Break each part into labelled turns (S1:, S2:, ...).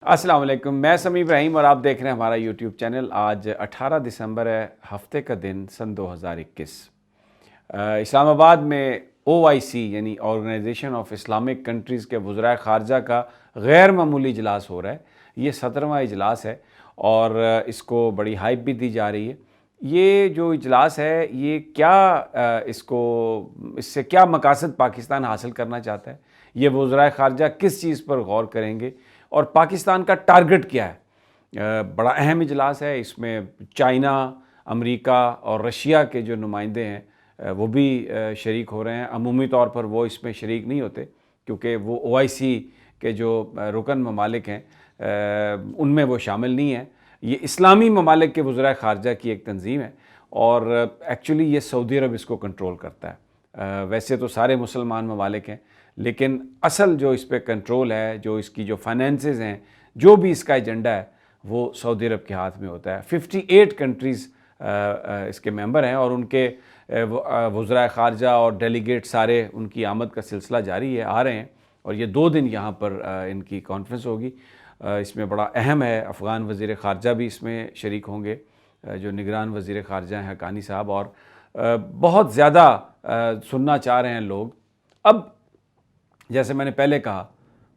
S1: السلام علیکم، میں سمیع ابراہیم اور آپ دیکھ رہے ہیں ہمارا یوٹیوب چینل۔ آج 18 دسمبر ہے، ہفتے کا دن، سن 2021۔ اسلام آباد میں OIC یعنی آرگنائزیشن آف اسلامک کنٹریز کے وزرائے خارجہ کا غیر معمولی اجلاس ہو رہا ہے۔ یہ 17واں اجلاس ہے اور اس کو بڑی ہائپ بھی دی جا رہی ہے۔ یہ جو اجلاس ہے یہ کیا اس سے کیا مقاصد پاکستان حاصل کرنا چاہتا ہے، یہ وزرائے خارجہ کس چیز پر غور کریں گے اور پاکستان کا ٹارگٹ کیا ہے؟ بڑا اہم اجلاس ہے۔ اس میں چائنا، امریکہ اور رشیا کے جو نمائندے ہیں وہ بھی شریک ہو رہے ہیں۔ عمومی طور پر وہ اس میں شریک نہیں ہوتے کیونکہ وہ OIC کے جو رکن ممالک ہیں ان میں وہ شامل نہیں ہیں۔ یہ اسلامی ممالک کے وزرائے خارجہ کی ایک تنظیم ہے اور ایکچولی یہ سعودی عرب اس کو کنٹرول کرتا ہے۔ ویسے تو سارے مسلمان ممالک ہیں لیکن اصل جو اس پہ کنٹرول ہے، جو اس کی جو فائنینسز ہیں، جو بھی اس کا ایجنڈا ہے وہ سعودی عرب کے ہاتھ میں ہوتا ہے۔ 58 کنٹریز اس کے ممبر ہیں اور ان کے وزرائے خارجہ اور ڈیلیگیٹ سارے ان کی آمد کا سلسلہ جاری ہے، آ رہے ہیں اور یہ 2 دن یہاں پر ان کی کانفرنس ہوگی۔ اس میں بڑا اہم ہے، افغان وزیر خارجہ بھی اس میں شریک ہوں گے، جو نگران وزیر خارجہ ہیں حقانی صاحب، اور بہت زیادہ سننا چاہ رہے ہیں لوگ۔ اب جیسے میں نے پہلے کہا،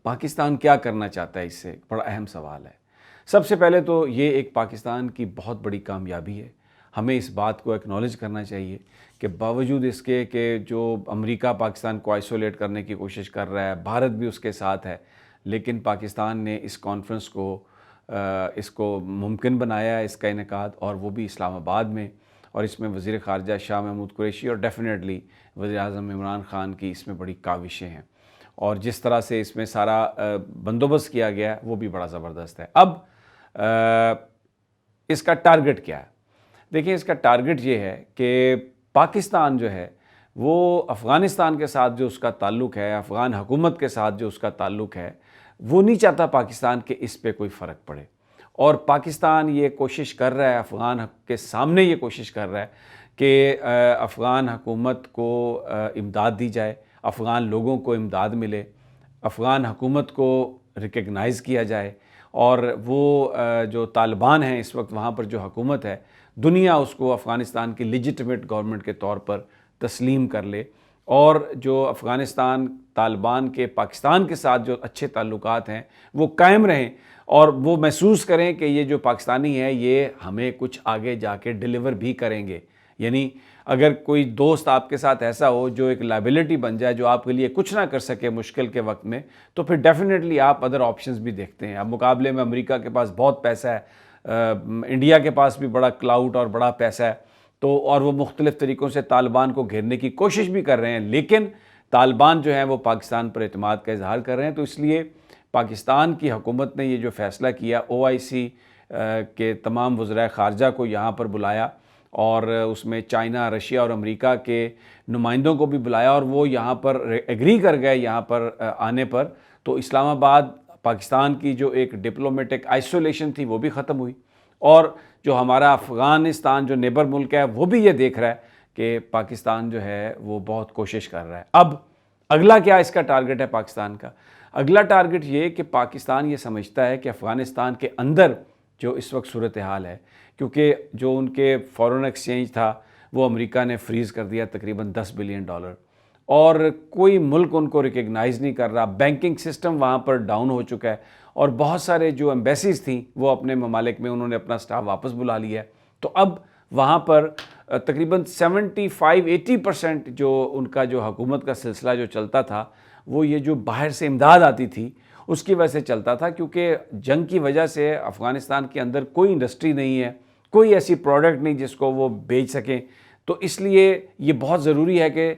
S1: پاکستان کیا کرنا چاہتا ہے، اس سے بڑا اہم سوال ہے۔ سب سے پہلے تو یہ ایک پاکستان کی بہت بڑی کامیابی ہے۔ ہمیں اس بات کو ایکنالج کرنا چاہیے کہ باوجود اس کے کہ جو امریکہ پاکستان کو آئسولیٹ کرنے کی کوشش کر رہا ہے، بھارت بھی اس کے ساتھ ہے، لیکن پاکستان نے اس کانفرنس کو ممکن بنایا ہے، اس کا انعقاد، اور وہ بھی اسلام آباد میں، اور اس میں وزیر خارجہ شاہ محمود قریشی اور ڈیفینیٹلی وزیر اعظم عمران خان کی اس میں بڑی کاوشیں ہیں، اور جس طرح سے اس میں سارا بندوبست کیا گیا ہے وہ بھی بڑا زبردست ہے۔ اب اس کا ٹارگٹ کیا ہے؟ دیکھیں، اس کا ٹارگٹ یہ ہے کہ پاکستان جو ہے وہ افغانستان کے ساتھ جو اس کا تعلق ہے، افغان حکومت کے ساتھ جو اس کا تعلق ہے، وہ نہیں چاہتا پاکستان کے اس پہ کوئی فرق پڑے، اور پاکستان یہ کوشش کر رہا ہے، افغان کے سامنے یہ کوشش کر رہا ہے کہ افغان حکومت کو امداد دی جائے، افغان لوگوں کو امداد ملے، افغان حکومت کو ریکگنائز کیا جائے، اور وہ جو طالبان ہیں اس وقت وہاں پر جو حکومت ہے، دنیا اس کو افغانستان کی لیجٹمیٹ گورنمنٹ کے طور پر تسلیم کر لے، اور جو افغانستان طالبان کے پاکستان کے ساتھ جو اچھے تعلقات ہیں وہ قائم رہیں، اور وہ محسوس کریں کہ یہ جو پاکستانی ہے یہ ہمیں کچھ آگے جا کے ڈیلیور بھی کریں گے۔ یعنی اگر کوئی دوست آپ کے ساتھ ایسا ہو جو ایک لائبلٹی بن جائے، جو آپ کے لیے کچھ نہ کر سکے مشکل کے وقت میں، تو پھر ڈیفینیٹلی آپ ادر آپشنز بھی دیکھتے ہیں۔ اب مقابلے میں امریکہ کے پاس بہت پیسہ ہے، انڈیا کے پاس بھی بڑا کلاؤٹ اور بڑا پیسہ ہے، اور وہ مختلف طریقوں سے طالبان کو گھیرنے کی کوشش بھی کر رہے ہیں، لیکن طالبان جو ہیں وہ پاکستان پر اعتماد کا اظہار کر رہے ہیں۔ تو اس لیے پاکستان کی حکومت نے یہ جو فیصلہ کیا، OIC کے تمام وزرائے خارجہ کو یہاں پر بلایا، اور اس میں چائنا، رشیا اور امریکہ کے نمائندوں کو بھی بلایا، اور وہ یہاں پر ایگری کر گئے یہاں پر آنے پر، تو اسلام آباد پاکستان کی جو ایک ڈپلومیٹک آئسولیشن تھی وہ بھی ختم ہوئی، اور جو ہمارا افغانستان جو نیبر ملک ہے وہ بھی یہ دیکھ رہا ہے کہ پاکستان جو ہے وہ بہت کوشش کر رہا ہے۔ اب اگلا کیا اس کا ٹارگٹ ہے پاکستان کا؟ اگلا ٹارگٹ یہ کہ پاکستان یہ سمجھتا ہے کہ افغانستان کے اندر جو اس وقت صورتحال ہے، کیونکہ جو ان کے فورن ایکسچینج تھا وہ امریکہ نے فریز کر دیا تقریباً $10 بلین، اور کوئی ملک ان کو ریکگنائز نہیں کر رہا، بینکنگ سسٹم وہاں پر ڈاؤن ہو چکا ہے، اور بہت سارے جو ایمبیسیز تھیں وہ اپنے ممالک میں انہوں نے اپنا سٹاف واپس بلا لیا ہے۔ تو اب وہاں پر تقریباً 75-80% جو ان کا جو حکومت کا سلسلہ جو چلتا تھا، وہ یہ جو باہر سے امداد آتی تھی اس کی وجہ سے چلتا تھا، کیونکہ جنگ کی وجہ سے افغانستان کے اندر کوئی انڈسٹری نہیں ہے، کوئی ایسی پروڈکٹ نہیں جس کو وہ بیچ سکیں۔ تو اس لیے یہ بہت ضروری ہے کہ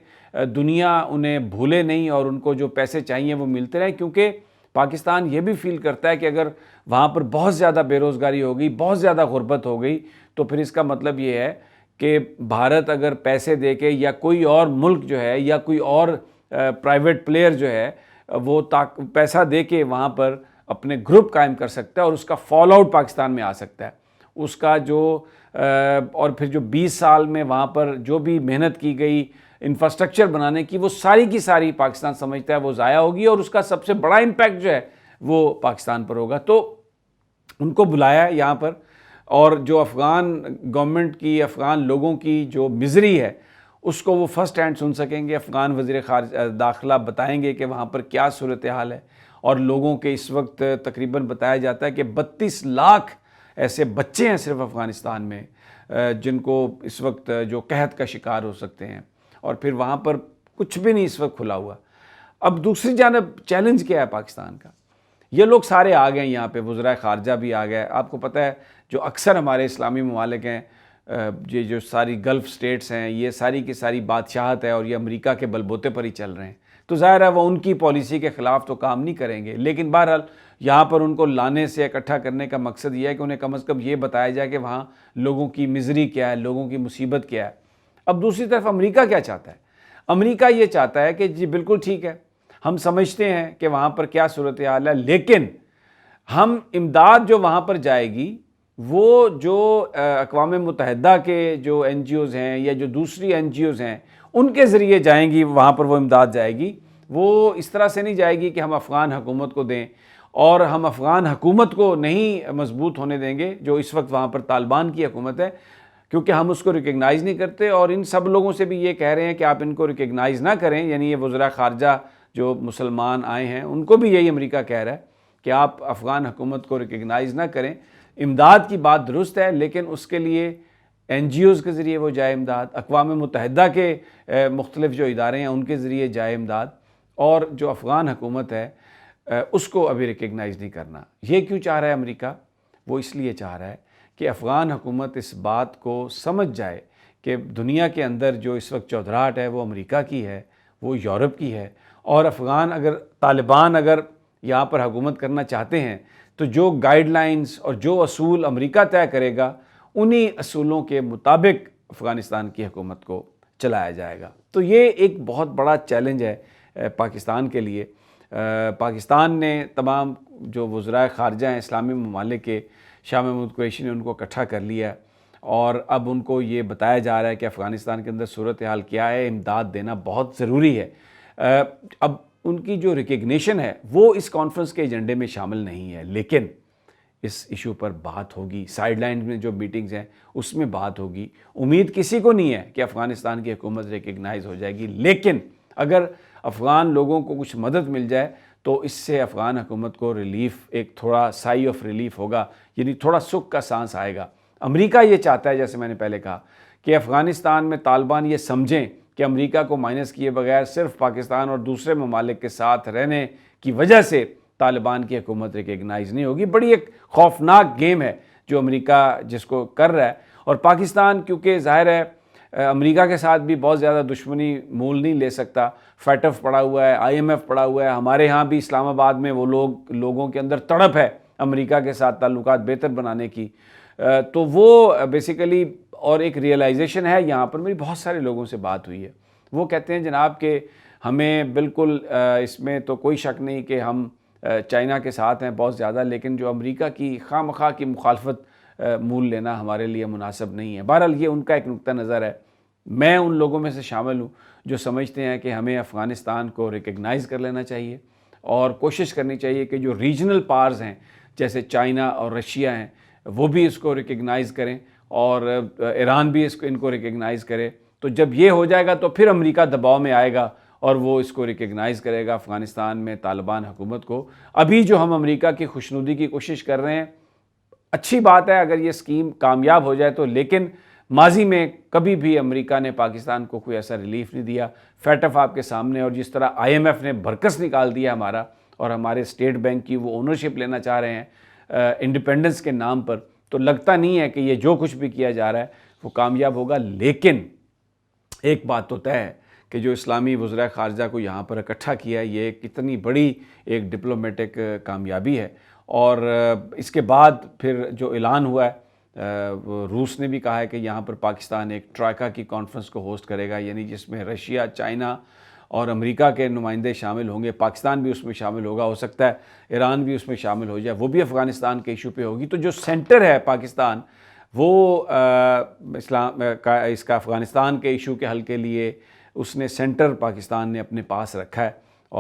S1: دنیا انہیں بھولے نہیں اور ان کو جو پیسے چاہیے وہ ملتے رہیں، کیونکہ پاکستان یہ بھی فیل کرتا ہے کہ اگر وہاں پر بہت زیادہ بے روزگاری ہو گئی، بہت زیادہ غربت ہو گئی، تو پھر اس کا مطلب یہ ہے کہ بھارت اگر پیسے دے کے، یا کوئی اور ملک جو ہے، یا کوئی اور پرائیویٹ پلیئر جو ہے وہ پیسہ دے کے وہاں پر اپنے گروپ قائم کر سکتا ہے، اور اس کا فال آؤٹ پاکستان میں آ سکتا ہے۔ اس کا جو اور پھر جو 20 سال میں وہاں پر جو بھی محنت کی گئی انفراسٹرکچر بنانے کی، وہ ساری کی ساری پاکستان سمجھتا ہے وہ ضائع ہوگی، اور اس کا سب سے بڑا امپیکٹ جو ہے وہ پاکستان پر ہوگا۔ تو ان کو بلایا یہاں پر، اور جو افغان گورنمنٹ کی، افغان لوگوں کی جو مزری ہے اس کو وہ فرسٹ ہینڈ سن سکیں گے۔ افغان وزیر داخلہ بتائیں گے کہ وہاں پر کیا صورتحال ہے، اور لوگوں کے اس وقت تقریباً بتایا جاتا ہے کہ 32 لاکھ ایسے بچے ہیں صرف افغانستان میں جن کو اس وقت جو قحط کا شکار ہو سکتے ہیں، اور پھر وہاں پر کچھ بھی نہیں اس وقت کھلا ہوا۔ اب دوسری جانب چیلنج کیا ہے پاکستان کا؟ یہ لوگ سارے آ گئے یہاں پہ، وزرائے خارجہ بھی آ گئے۔ آپ کو پتہ ہے جو اکثر ہمارے اسلامی ممالک ہیں، یہ جو ساری گلف سٹیٹس ہیں، یہ ساری کی ساری بادشاہت ہے اور یہ امریکہ کے بلبوتے پر ہی چل رہے ہیں، تو ظاہر ہے وہ ان کی پالیسی کے خلاف تو کام نہیں کریں گے، لیکن بہرحال یہاں پر ان کو لانے سے اکٹھا کرنے کا مقصد یہ ہے کہ انہیں کم از کم یہ بتایا جائے کہ وہاں لوگوں کی مزری کیا ہے، لوگوں کی مصیبت کیا ہے۔ اب دوسری طرف امریکہ کیا چاہتا ہے؟ امریکہ یہ چاہتا ہے کہ جی بالکل ٹھیک ہے، ہم سمجھتے ہیں کہ وہاں پر کیا صورتحال ہے، لیکن ہم امداد جو وہاں پر جائے گی وہ جو اقوام متحدہ کے جو این جی اوز ہیں یا جو دوسری این جی اوز ہیں ان کے ذریعے جائیں گی، وہاں پر وہ امداد جائے گی، وہ اس طرح سے نہیں جائے گی کہ ہم افغان حکومت کو دیں، اور ہم افغان حکومت کو نہیں مضبوط ہونے دیں گے جو اس وقت وہاں پر طالبان کی حکومت ہے، کیونکہ ہم اس کو ریکگنائز نہیں کرتے۔ اور ان سب لوگوں سے بھی یہ کہہ رہے ہیں کہ آپ ان کو ریکگنائز نہ کریں، یعنی یہ وزراء خارجہ جو مسلمان آئے ہیں ان کو بھی یہی امریکہ کہہ رہا ہے کہ آپ افغان حکومت کو ریکگنائز نہ کریں۔ امداد کی بات درست ہے، لیکن اس کے لیے این جی اوز کے ذریعے وہ جائے امداد، اقوام متحدہ کے مختلف جو ادارے ہیں ان کے ذریعے جائے امداد، اور جو افغان حکومت ہے اس کو ابھی ریکگنائز نہیں کرنا۔ یہ کیوں چاہ رہا ہے امریکہ؟ وہ اس لیے چاہ رہا ہے کہ افغان حکومت اس بات کو سمجھ جائے کہ دنیا کے اندر جو اس وقت چودراہٹ ہے وہ امریکہ کی ہے، وہ یورپ کی ہے، اور طالبان اگر یہاں پر حکومت کرنا چاہتے ہیں تو جو گائیڈ لائنز اور جو اصول امریکہ طے کرے گا انہی اصولوں کے مطابق افغانستان کی حکومت کو چلایا جائے گا۔ تو یہ ایک بہت بڑا چیلنج ہے پاکستان کے لیے۔ پاکستان نے تمام جو وزرائے خارجہ ہیں اسلامی ممالک کے، شاہ محمود قریشی نے ان کو اکٹھا کر لیا ہے، اور اب ان کو یہ بتایا جا رہا ہے کہ افغانستان کے اندر صورتحال کیا ہے، امداد دینا بہت ضروری ہے۔ اب ان کی جو ریکگنیشن ہے وہ اس کانفرنس کے ایجنڈے میں شامل نہیں ہے، لیکن اس ایشو پر بات ہوگی، سائیڈ لائن میں جو میٹنگز ہیں اس میں بات ہوگی۔ امید کسی کو نہیں ہے کہ افغانستان کی حکومت ریکگنائز ہو جائے گی، لیکن اگر افغان لوگوں کو کچھ مدد مل جائے تو اس سے افغان حکومت کو ریلیف، ایک تھوڑا سائی آف ریلیف ہوگا، یعنی تھوڑا سکھ کا سانس آئے گا۔ امریکہ یہ چاہتا ہے، جیسے میں نے پہلے کہا، کہ افغانستان میں طالبان یہ سمجھیں کہ امریکہ کو مائنس کیے بغیر صرف پاکستان اور دوسرے ممالک کے ساتھ رہنے کی وجہ سے طالبان کی حکومت ریکگنائز نہیں ہوگی۔ بڑی ایک خوفناک گیم ہے جو امریکہ جس کو کر رہا ہے، اور پاکستان کیونکہ ظاہر ہے امریکہ کے ساتھ بھی بہت زیادہ دشمنی مول نہیں لے سکتا۔ فیٹف پڑا ہوا ہے، آئی ایم ایف پڑا ہوا ہے، ہمارے ہاں بھی اسلام آباد میں وہ لوگوں کے اندر تڑپ ہے امریکہ کے ساتھ تعلقات بہتر بنانے کی، تو وہ بیسیکلی، اور ایک ریئلائزیشن ہے یہاں پر، میری بہت سارے لوگوں سے بات ہوئی ہے، وہ کہتے ہیں جناب کہ ہمیں بالکل اس میں تو کوئی شک نہیں کہ ہم چائنا کے ساتھ ہیں بہت زیادہ، لیکن جو امریکہ کی خواہ مخواہ کی مخالفت مول لینا ہمارے لیے مناسب نہیں ہے۔ بہرحال یہ ان کا ایک نقطہ نظر ہے، میں ان لوگوں میں سے شامل ہوں جو سمجھتے ہیں کہ ہمیں افغانستان کو ریکگنائز کر لینا چاہیے، اور کوشش کرنی چاہیے کہ جو ریجنل پاورز ہیں جیسے چائنا اور رشیا ہیں وہ بھی اس کو ریکگنائز کریں، اور ایران بھی ان کو ریکگنائز کرے۔ تو جب یہ ہو جائے گا تو پھر امریکہ دباؤ میں آئے گا اور وہ اس کو ریکگنائز کرے گا افغانستان میں طالبان حکومت کو۔ ابھی جو ہم امریکہ کی خوشنودی کی کوشش کر رہے ہیں، اچھی بات ہے اگر یہ اسکیم کامیاب ہو جائے تو، لیکن ماضی میں کبھی بھی امریکہ نے پاکستان کو کوئی ایسا ریلیف نہیں دیا۔ فیٹف آپ کے سامنے، اور جس طرح آئی ایم ایف نے بھرکس نکال دیا ہمارا، اور ہمارے اسٹیٹ بینک کی وہ اونرشپ لینا چاہ رہے ہیں انڈیپینڈنس کے نام پر، تو لگتا نہیں ہے کہ یہ جو کچھ بھی کیا جا رہا ہے وہ کامیاب ہوگا۔ لیکن ایک بات تو طے ہے کہ جو اسلامی وزراء خارجہ کو یہاں پر اکٹھا کیا ہے، یہ کتنی بڑی ایک ڈپلومیٹک کامیابی ہے۔ اور اس کے بعد پھر جو اعلان ہوا ہے، روس نے بھی کہا ہے کہ یہاں پر پاکستان ایک ٹرائکا کی کانفرنس کو ہوسٹ کرے گا، یعنی جس میں رشیا، چائنا اور امریکہ کے نمائندے شامل ہوں گے، پاکستان بھی اس میں شامل ہوگا، ہو سکتا ہے ایران بھی اس میں شامل ہو جائے، وہ بھی افغانستان کے ایشو پہ ہوگی۔ تو جو سینٹر ہے پاکستان، وہ اس کا افغانستان کے ایشو کے حل کے لیے اس نے سینٹر پاکستان نے اپنے پاس رکھا ہے،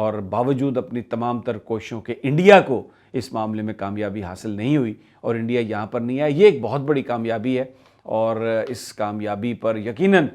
S1: اور باوجود اپنی تمام تر کوششوں کے انڈیا کو اس معاملے میں کامیابی حاصل نہیں ہوئی اور انڈیا یہاں پر نہیں آیا. یہ ایک بہت بڑی کامیابی ہے اور اس کامیابی پر یقیناً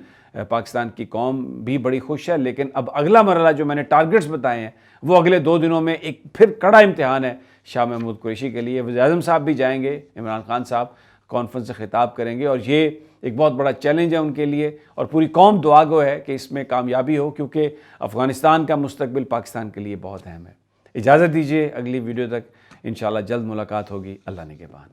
S1: پاکستان کی قوم بھی بڑی خوش ہے. لیکن اب اگلا مرحلہ جو میں نے ٹارگٹس بتائے ہیں وہ اگلے 2 دنوں میں ایک پھر کڑا امتحان ہے شاہ محمود قریشی کے لیے. وزیر اعظم صاحب بھی جائیں گے, عمران خان صاحب کانفرنس سے خطاب کریں گے اور یہ ایک بہت بڑا چیلنج ہے ان کے لیے اور پوری قوم دعا گو ہے کہ اس میں کامیابی ہو, کیونکہ افغانستان کا مستقبل پاکستان کے لیے بہت اہم ہے. اجازت دیجیے, اگلی ویڈیو تک انشاءاللہ جلد ملاقات ہوگی. اللہ نگہبان.